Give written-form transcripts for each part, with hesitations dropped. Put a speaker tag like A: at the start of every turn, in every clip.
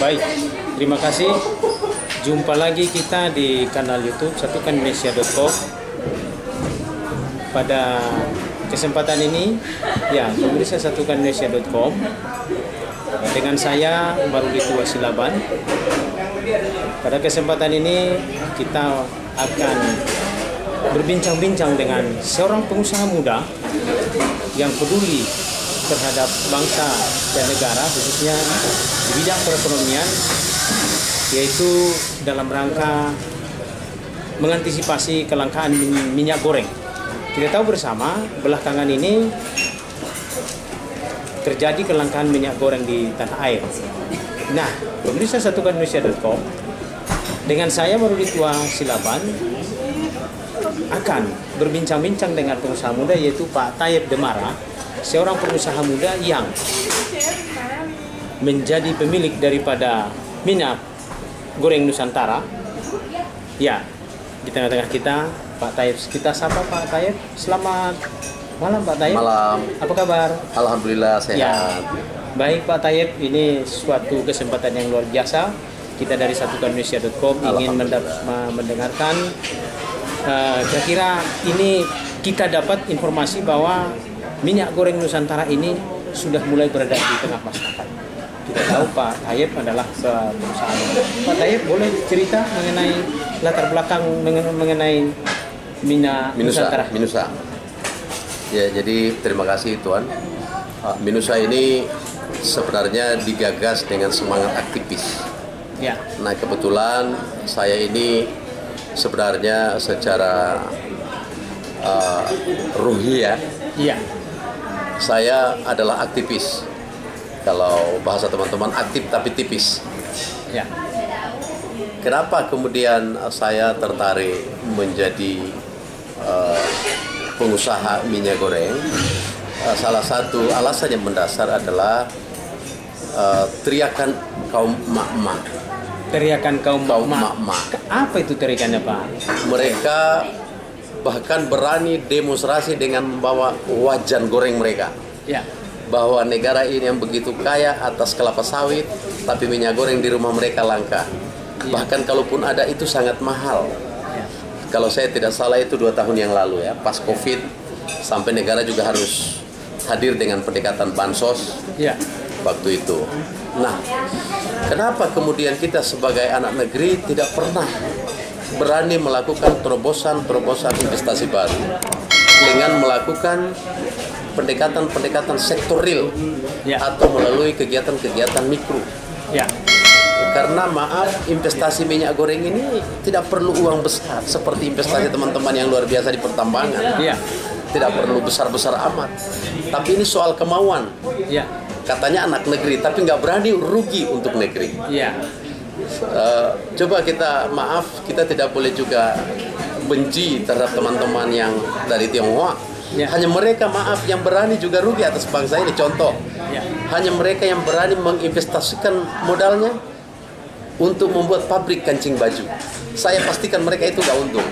A: Baik, terima kasih. Jumpa lagi kita di kanal YouTube satukanindonesia.com. Pada kesempatan ini, ya, pemirsa satukanindonesia.com, dengan saya Marulito Wasilaban. Pada kesempatan ini kita akan berbincang-bincang dengan seorang pengusaha muda yang peduli terhadap bangsa dan negara, khususnya di bidang perekonomian, yaitu dalam rangka mengantisipasi kelangkaan minyak goreng. Kita tahu bersama belakangan ini terjadi kelangkaan minyak goreng di tanah air. Nah, pemirsa satukanindonesia.com, dengan saya Marulito Wasilaban akan berbincang-bincang dengan pengusaha muda, yaitu Pak Taib Demara, seorang pengusaha muda yang menjadi pemilik daripada minyak goreng Nusantara. Ya, di tengah-tengah kita Pak Taib. Kita sapa Pak Taib. Selamat malam Pak Taib.
B: Malam.
A: Apa kabar?
B: Alhamdulillah sehat.
A: Ya. Baik Pak Taib, ini suatu kesempatan yang luar biasa. Kita dari satukanindonesia.com ingin mendengarkan kira-kira ini kita dapat informasi bahwa minyak goreng Nusantara ini sudah mulai berada di tengah masyarakat. Kita tahu Pak Taib adalah pengusaha. Pak Taib, boleh cerita mengenai latar belakang mengenai minyak Nusantara?
B: Minusa. Ya, jadi terima kasih Tuan. Minusa ini sebenarnya digagas dengan semangat aktivis.
A: Ya.
B: Nah, kebetulan saya ini sebenarnya secara ruhi ya.
A: Iya.
B: Saya adalah aktivis. Kalau bahasa teman-teman, aktif tapi tipis.
A: Ya.
B: Kenapa kemudian saya tertarik menjadi pengusaha minyak goreng? Salah satu alasan yang mendasar adalah teriakan kaum emak-emak.
A: Teriakan kaum
B: emak-emak.
A: Apa itu teriakannya Pak?
B: Mereka bahkan berani demonstrasi dengan membawa wajan goreng mereka.
A: Ya.
B: Bahwa negara ini yang begitu kaya atas kelapa sawit, tapi minyak goreng di rumah mereka langka. Ya. Bahkan kalaupun ada itu sangat mahal. Ya. Kalau saya tidak salah itu 2 tahun yang lalu ya, pas COVID, sampai negara juga harus hadir dengan pendekatan bansos. Ya. Waktu itu. Nah, kenapa kemudian kita sebagai anak negeri tidak pernah berani melakukan terobosan investasi baru dengan melakukan pendekatan sektor real, ya, atau melalui kegiatan-kegiatan mikro. Ya. Karena maaf, investasi minyak goreng ini tidak perlu uang besar seperti investasi teman-teman yang luar biasa di pertambangan. Ya. Tidak perlu besar-besar amat. Tapi ini soal kemauan. Ya. Katanya anak negeri, tapi nggak berani rugi untuk negeri. Ya. Coba kita tidak boleh juga benci terhadap teman-teman yang dari Tionghoa. Ya. Hanya mereka yang berani juga rugi atas bangsa ini. Contoh, ya, hanya mereka yang berani menginvestasikan modalnya untuk membuat pabrik kancing baju. Saya pastikan mereka itu gak untung.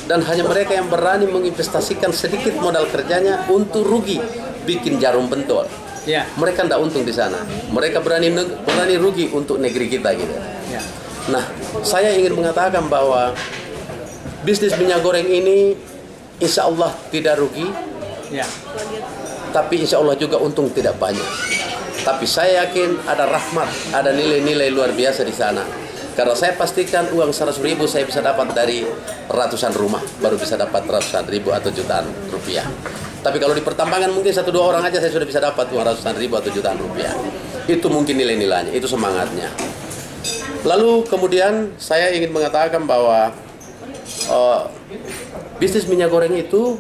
B: Dan hanya mereka yang berani menginvestasikan sedikit modal kerjanya untuk rugi bikin jarum pentol. Ya. Mereka tidak untung di sana. Mereka berani rugi untuk negeri kita gitu. Ya. Nah, saya ingin mengatakan bahwa bisnis minyak goreng ini insya Allah tidak rugi. Ya. Tapi insya Allah juga untung tidak banyak. Tapi saya yakin ada rahmat, ada nilai-nilai luar biasa di sana. Karena saya pastikan uang 100.000 saya bisa dapat dari ratusan rumah, baru bisa dapat ratusan ribu atau jutaan rupiah. Tapi kalau di pertambangan mungkin 1-2 orang aja saya sudah bisa dapat uang ratusan ribu atau jutaan rupiah. Itu mungkin nilai-nilainya, itu semangatnya. Lalu kemudian saya ingin mengatakan bahwa bisnis minyak goreng itu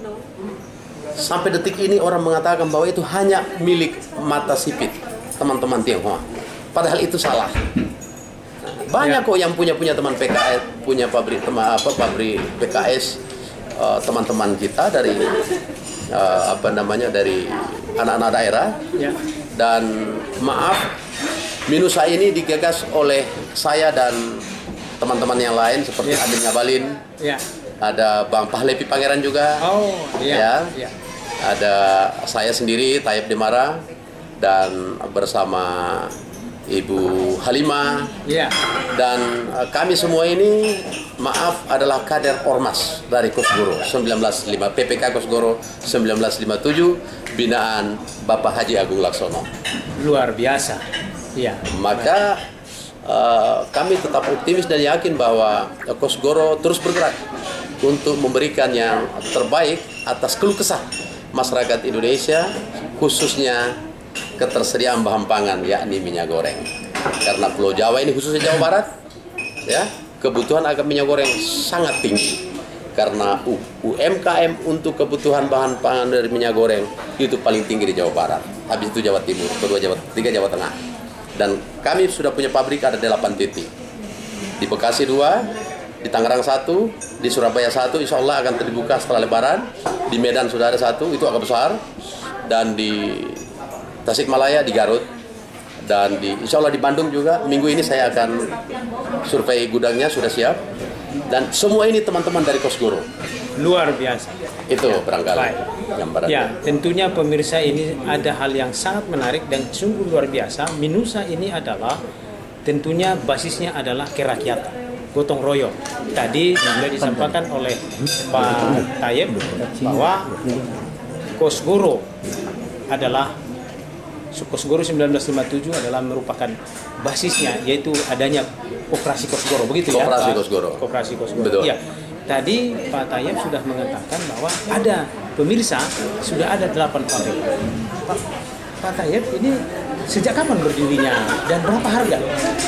B: sampai detik ini orang mengatakan bahwa itu hanya milik mata sipit teman-teman Tionghoa. Padahal itu salah. Banyak kok yang punya teman PKS, punya pabrik PKS, teman-teman kita dari dari anak-anak daerah. Ya. Dan maaf, Minusa ini digagas oleh saya dan teman-teman yang lain seperti ya, Adin Ngabalin. Ya. Ada Bang Pahlevi Pangeran juga. Oh, iya. Ya. Ada saya sendiri, Taib Demara, dan bersama Ibu Halimah,
A: Ya.
B: dan kami semua ini adalah kader Ormas dari Kosgoro 1905 PPK Kosgoro 1957 binaan Bapak Haji Agung Laksono.
A: Luar biasa. Ya.
B: Maka kami tetap optimis dan yakin bahwa Kosgoro terus bergerak untuk memberikan yang terbaik atas keluh kesah masyarakat Indonesia, khususnya ketersediaan bahan pangan, yakni minyak goreng. Karena Pulau Jawa ini, khususnya Jawa Barat, ya, kebutuhan akan minyak goreng sangat tinggi. Karena UMKM untuk kebutuhan bahan pangan dari minyak goreng itu paling tinggi di Jawa Barat. Habis itu Jawa Timur, tiga Jawa Tengah. Dan kami sudah punya pabrik ada 8 titik. Di Bekasi 2, di Tangerang 1, di Surabaya 1, insya Allah akan terbuka setelah Lebaran. Di Medan sudah ada 1, itu agak besar. Dan di Tasikmalaya, di Garut, dan insya Allah di Bandung juga. Minggu ini saya akan survei gudangnya, sudah siap. Dan semua ini teman-teman dari Kosgoro.
A: Luar biasa.
B: Itu barangkali
A: Baik.
B: gambaran.
A: Ya, tentunya pemirsa, ini ada hal yang sangat menarik dan sungguh luar biasa. Minusa ini adalah tentunya basisnya adalah kerakyatan, gotong royong. Tadi sudah disampaikan oleh Pak Tayyip bahwa Kosgoro adalah Kosgoro 1957 adalah merupakan basisnya, yaitu adanya Koperasi Kosgoro, begitu ya?
B: Koperasi Kosgoro.
A: Koperasi Kosgoro.
B: Betul.
A: Ya. Tadi Pak Tayyip sudah mengatakan bahwa ada pemirsa, sudah ada 8 pabrik. Pak Tayyip, ini sejak kapan berdirinya dan berapa harga?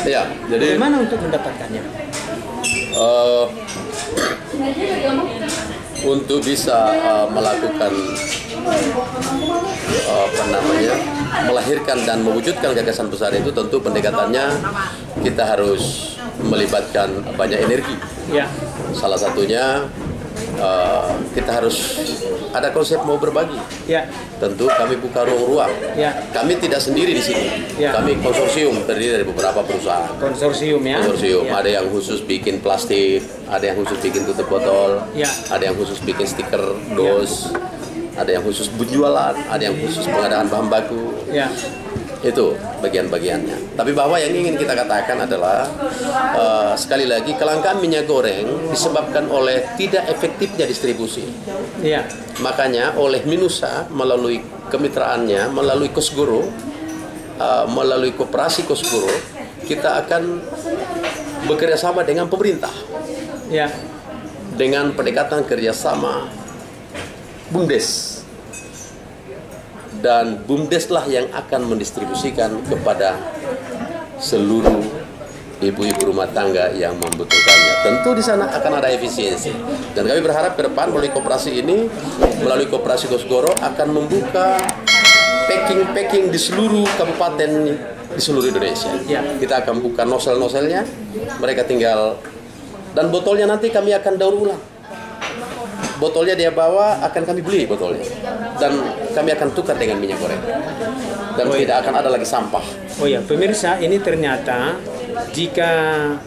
B: Ya, jadi
A: Bagaimana untuk mendapatkannya?
B: untuk bisa melakukan melahirkan dan mewujudkan gagasan besar itu, tentu pendekatannya kita harus melibatkan banyak energi.
A: Ya.
B: Salah satunya kita harus ada konsep mau berbagi.
A: Ya.
B: Tentu kami buka ruang-ruang.
A: Ya.
B: Kami tidak sendiri di sini.
A: Ya.
B: Kami konsorsium terdiri dari beberapa perusahaan.
A: Konsorsium ya.
B: Konsorsium,
A: Ya.
B: ada yang khusus bikin plastik, ada yang khusus bikin tutup botol,
A: Ya.
B: ada yang khusus bikin stiker dos, ada yang khusus penjualan, ada yang khusus pengadaan bahan baku.
A: Ya.
B: Itu bagian-bagiannya. Tapi bahwa yang ingin kita katakan adalah sekali lagi kelangkaan minyak goreng disebabkan oleh tidak efektifnya distribusi.
A: Ya.
B: Makanya oleh Minusa melalui kemitraannya, melalui Kosgoro, melalui Koperasi Kosgoro, kita akan bekerja sama dengan pemerintah.
A: Ya.
B: Dengan pendekatan kerjasama BUMDes. Dan BUMDes lah yang akan mendistribusikan kepada seluruh ibu-ibu rumah tangga yang membutuhkannya. Tentu di sana akan ada efisiensi. Dan kami berharap ke depan melalui koperasi ini, melalui Koperasi Kosgoro akan membuka packing di seluruh kabupaten di seluruh Indonesia.
A: Ya.
B: Kita akan buka nosel-noselnya, mereka tinggal, dan botolnya nanti kami akan daur ulang. Botolnya dia bawa, akan kami beli botolnya, dan kami akan tukar dengan minyak goreng, dan tidak akan ada lagi sampah.
A: Oh ya, pemirsa, ini ternyata jika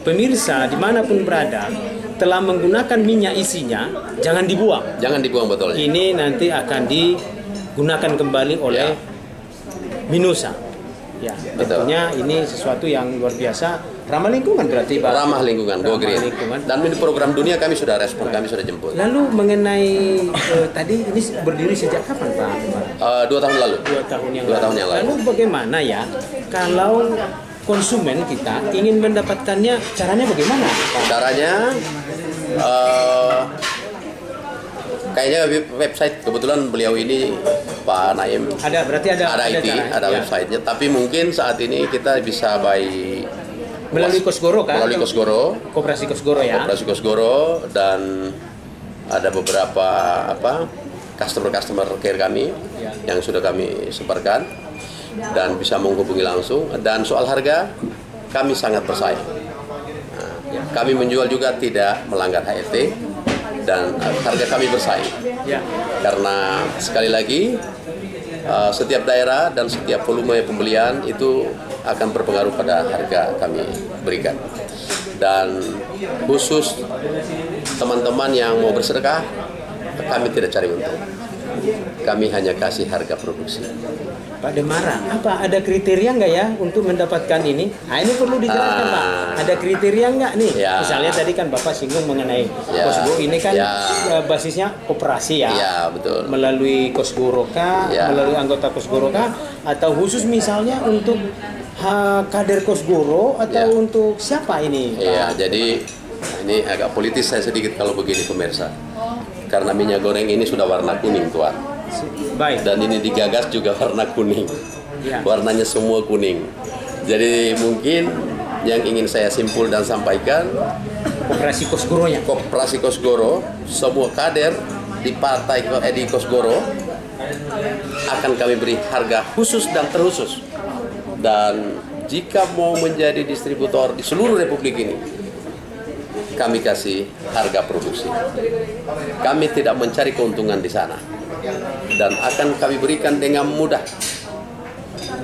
A: pemirsa dimanapun berada telah menggunakan minyak isinya, jangan dibuang.
B: Jangan dibuang botolnya.
A: Ini nanti akan digunakan kembali oleh Minusa. Ya,
B: Betul.
A: tentunya ini sesuatu yang luar biasa, ramah lingkungan berarti, Pak.
B: Ramah lingkungan, Go
A: Ramah
B: Green.
A: lingkungan.
B: Dan ini program dunia kami sudah respon, kami sudah jemput.
A: Lalu mengenai tadi ini berdiri sejak kapan, Pak?
B: 2 tahun lalu.
A: 2 tahun yang
B: 2 tahun yang lalu.
A: Lalu bagaimana ya kalau konsumen kita ingin mendapatkannya, caranya bagaimana, Pak?
B: Caranya kayaknya website, kebetulan beliau ini Pak Naim
A: Ada, berarti ada
B: IT,
A: cara,
B: ada
A: ya.
B: websitenya. Tapi mungkin saat ini kita bisa
A: Melalui Kosgoro kan?
B: melalui Kosgoro,
A: Koperasi Kosgoro ya.
B: Koperasi Kosgoro, dan ada beberapa customer care kami
A: Ya.
B: yang sudah kami sebarkan dan bisa menghubungi langsung. Dan soal harga kami sangat bersaing. Nah, kami menjual juga tidak melanggar HET dan harga kami bersaing.
A: Ya.
B: Karena sekali lagi setiap daerah dan setiap volume pembelian itu akan berpengaruh pada harga kami berikan. Dan khusus teman-teman yang mau bersedekah, kami tidak cari untung. kami hanya kasih harga produksi.
A: Pak Demara, apa ada kriteria nggak ya untuk mendapatkan ini? Nah, ini perlu dijelaskan Pak. Ada kriteria nggak nih?
B: Ya.
A: Misalnya tadi kan Bapak singgung mengenai
B: Ya.
A: Kosgoro ini kan
B: Ya.
A: Basisnya koperasi ya.
B: Ya, betul.
A: Melalui Kosgoro kah,
B: Ya.
A: melalui anggota Kosgoro kah, atau khusus misalnya untuk kader Kosgoro atau
B: Ya.
A: untuk siapa ini?
B: Iya, jadi ini agak politis saya sedikit kalau begini pemirsa. Karena minyak goreng ini sudah warna kuning tuan.
A: Baik.
B: Dan ini digagas juga warna kuning.
A: Ya.
B: Warnanya semua kuning. Jadi mungkin yang ingin saya simpul dan sampaikan,
A: Koperasi Kosgoronya.
B: Koperasi Kosgoro, semua kader di partai di Kosgoro akan kami beri harga khusus dan terkhusus. Dan jika mau menjadi distributor di seluruh Republik ini, kami kasih harga produksi. Kami tidak mencari keuntungan di sana. Dan akan kami berikan dengan mudah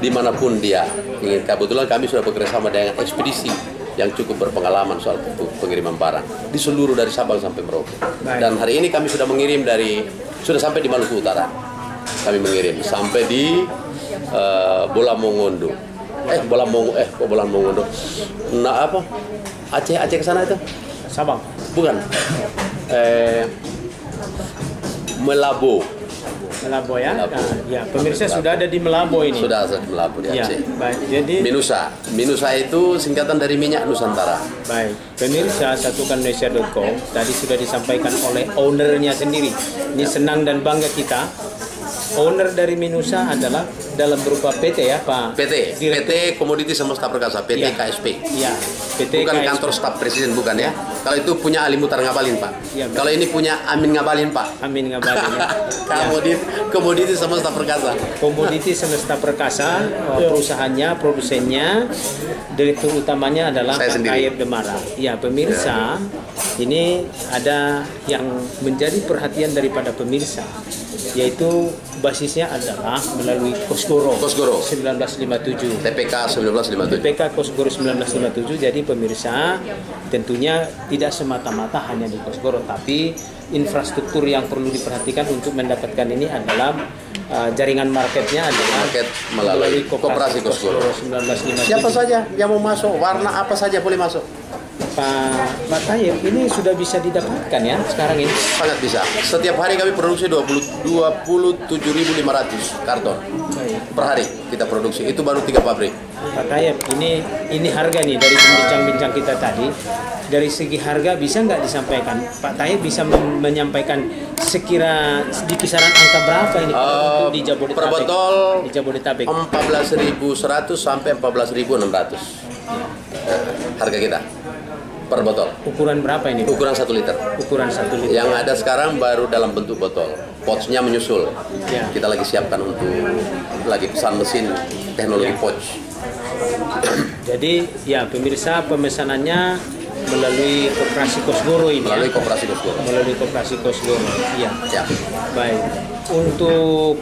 B: dimanapun dia ingin. Kebetulan kami sudah bekerjasama dengan ekspedisi yang cukup berpengalaman soal pengiriman barang di seluruh dari Sabang sampai Merauke. Dan hari ini kami sudah mengirim sudah sampai di Maluku Utara. Kami mengirim sampai di Bola Mongondo. Bola Mongondo. Nah apa? Aceh ke sana itu?
A: Sabang.
B: Bukan. Melabo
A: ya.
B: Melabo.
A: Nah, ya, pemirsa sudah ada di Melabo ini.
B: Sudah ada di Melabo di
A: Ya,
B: Aceh.
A: baik. Jadi
B: Minusa itu singkatan dari minyak Nusantara.
A: baik. Pemirsa satukanindonesia.com tadi sudah disampaikan oleh ownernya sendiri. Ini senang dan bangga kita. Owner dari Minusa adalah dalam berupa PT ya Pak.
B: PT Komoditi Semesta Perkasa, PT
A: Ya.
B: KSP.
A: Iya, PT
B: Bukan
A: KSP.
B: kantor staf presiden, bukan ya. Kalau itu punya Ali Mutar Ngabalin Pak.
A: Ya,
B: Kalau ini punya Amin Ngabalin Pak.
A: Amin Ngabalin ya.
B: Komoditi Semesta Perkasa.
A: Komoditi Semesta Perkasa, perusahaannya, produsennya, direktur utamanya adalah
B: Saya
A: Pak
B: sendiri.
A: Tayyip Demara. Ya, pemirsa, ini ada yang menjadi perhatian daripada pemirsa, yaitu basisnya adalah melalui Kosgoro 1957.
B: TPK 1957.
A: TPK Kosgoro 1957. Jadi pemirsa, tentunya tidak semata-mata hanya di Kosgoro, tapi infrastruktur yang perlu diperhatikan untuk mendapatkan ini adalah jaringan marketnya adalah
B: Market melalui Koperasi Kosgoro.
A: 1957.
B: Siapa saja yang mau masuk, warna apa saja boleh masuk.
A: Pak Tayyip, ini sudah bisa didapatkan ya sekarang ini?
B: Sangat bisa. Setiap hari kami produksi 27.500 karton per hari kita produksi. Itu baru 3 pabrik.
A: Pak Tayyip, ini harga nih dari bincang-bincang kita tadi. Dari segi harga bisa nggak disampaikan? Pak Tayyip bisa menyampaikan sekira di kisaran angka berapa ini untuk di Jabodetabek?
B: Per botol
A: Di Jabodetabek.
B: 14.100 sampai 14.600. Harga kita per botol.
A: Ukuran berapa ini? Pak?
B: Ukuran 1 liter.
A: Ukuran 1 liter.
B: Yang ada sekarang baru dalam bentuk botol. Pouch-nya menyusul.
A: Ya.
B: Kita lagi siapkan untuk lagi pesan mesin teknologi pouch.
A: Jadi ya pemirsa, pemesanannya melalui Koperasi Kosgoro ini.
B: Melalui
A: ya?
B: Koperasi Kosgoro.
A: Melalui Koperasi Kosgoro. Iya.
B: Ya.
A: Baik. Untuk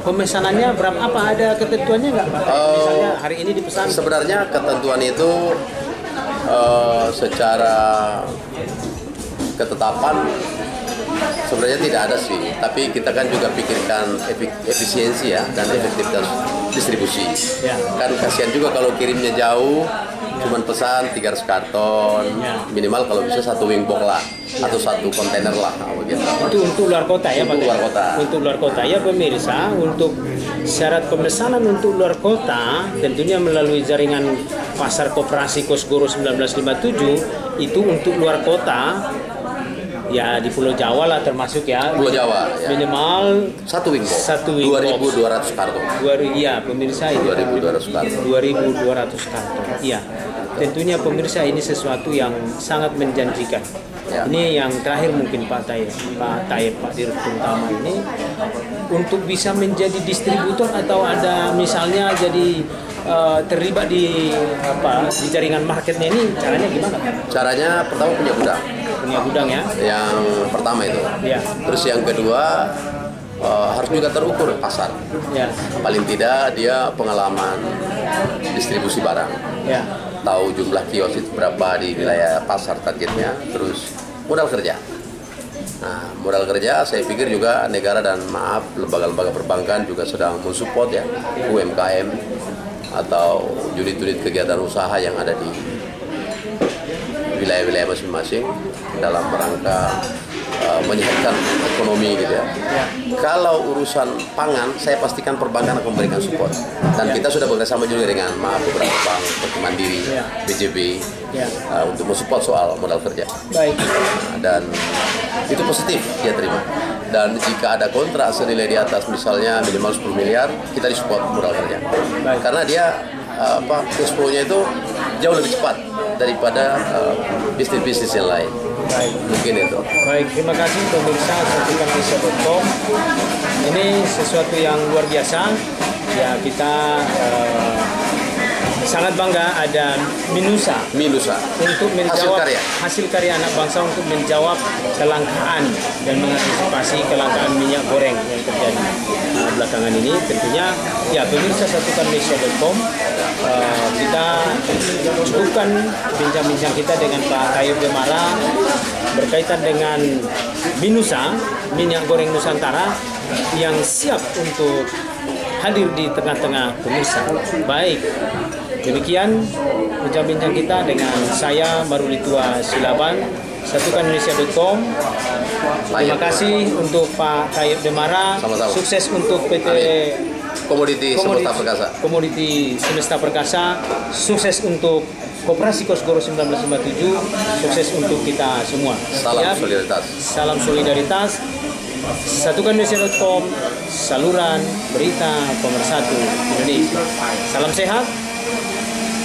A: pemesanannya berapa? Apa ada ketentuannya nggak Pak? Misalnya hari ini dipesan.
B: Sebenarnya ketentuan itu secara ketetapan sebenarnya tidak ada sih, tapi kita kan juga pikirkan efisiensi ya dan efektivitas distribusi.
A: Ya.
B: Kan kasihan juga kalau kirimnya jauh, cuman pesan 300 karton,
A: Ya.
B: minimal kalau bisa 1 wing box lah atau 1 kontainer lah begitu.
A: Itu untuk luar kota ya Pak?
B: Untuk luar kota.
A: Untuk luar kota ya pemirsa. Untuk syarat pemesanan untuk luar kota tentunya melalui jaringan pasar Koperasi Kosgoro 1957 itu untuk luar kota. Ya di Pulau Jawa lah termasuk ya.
B: Pulau Jawa ya.
A: Minimal
B: 1 wing box.
A: 1 wing box.
B: 2.200 karton.
A: Iya pemirsa itu
B: 2.200 karton.
A: 2.200 karton. Iya. Tentunya pemirsa ini sesuatu yang sangat menjanjikan.
B: Ya.
A: Ini yang terakhir mungkin Pak Tayyip, Pak Direktur Utama ini untuk bisa menjadi distributor atau ada misalnya jadi terlibat di jaringan marketnya ini caranya gimana Pak?
B: Caranya pertama punya gudang.
A: Punya gudang ya?
B: Yang pertama itu.
A: Ya.
B: Terus yang kedua harus juga terukur pasar.
A: Ya.
B: Paling tidak dia pengalaman distribusi barang.
A: Ya.
B: Tahu jumlah kios itu berapa di wilayah pasar targetnya. Terus modal kerja. Nah, modal kerja saya pikir juga negara dan lembaga-lembaga perbankan juga sedang mensupport ya UMKM atau unit-unit kegiatan usaha yang ada di wilayah-wilayah masing-masing dalam rangka menyehatkan ekonomi gitu ya. Kalau urusan pangan, saya pastikan perbankan akan memberikan support. Dan kita sudah bekerjasama juga dengan beberapa bank, seperti Mandiri, BJB, untuk mensupport soal modal kerja.
A: Baik.
B: Dan itu positif dia terima. Dan jika ada kontrak senilai di atas misalnya minimal 10 miliar, kita disupport modal kerja.
A: Baik.
B: Karena dia cash flow-nya itu jauh lebih cepat daripada bisnis-bisnis yang lain.
A: Baik.
B: Mungkin itu.
A: Baik, terima kasih pemirsa satukanmalaysia.com. Ini sesuatu yang luar biasa. Ya, kita sangat bangga ada Minusa untuk menjawab hasil karya anak bangsa untuk menjawab kelangkaan dan mengantisipasi kelangkaan minyak goreng yang terjadi belakangan ini. Tentunya ya pemirsa satukanmalaysia.com, kita cukupkan bincang-bincang kita dengan Pak Tayyip Demara berkaitan dengan Minusa, minyak goreng Nusantara yang siap untuk hadir di tengah-tengah pemirsa. Baik, demikian bincang-bincang kita dengan saya Marulitua Silaban, satukanmalaysia.com. Terima kasih untuk Pak Tayyip Demara.
B: Sama-sama.
A: Sukses untuk PT
B: Komoditi
A: Semesta Perkasa. Sukses untuk Koperasi Kosgoro 1957. Sukses untuk kita semua. Salam solidaritas. Satukanmalaysia.com, saluran berita pemersatu Indonesia. Salam sehat.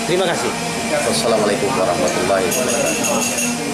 A: Terima kasih.
B: Wassalamualaikum warahmatullahi wabarakatuh.